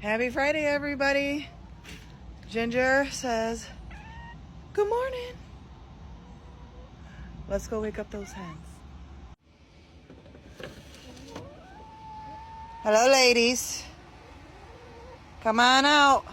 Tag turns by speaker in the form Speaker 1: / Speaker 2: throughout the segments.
Speaker 1: Happy Friday, everybody. Ginger says, good morning. Let's go wake up those hens. Hello, ladies. Come on out.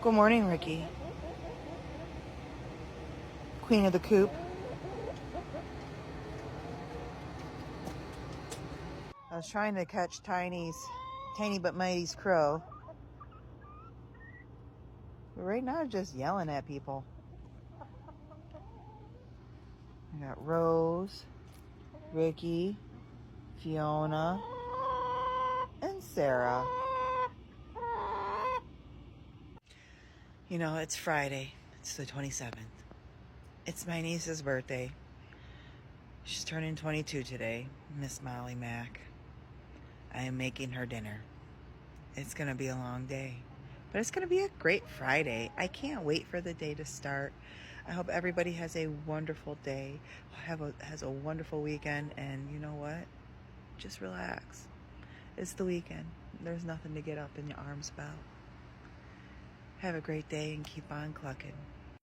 Speaker 1: Good morning, Ricky. Queen of the coop. I was trying to catch Tiny but Mighty's crow. But right now, just yelling at people. I got Rose, Ricky, Fiona, and Sarah. You know, it's Friday. It's the 27th. It's my niece's birthday. She's turning 22 today, Miss Molly Mack. I am making her dinner. It's going to be a long day, but it's going to be a great Friday. I can't wait for the day to start. I hope everybody has a wonderful day, has a wonderful weekend, and you know what? Just relax. It's the weekend. There's nothing to get up in your arms about. Have a great day and keep on clucking.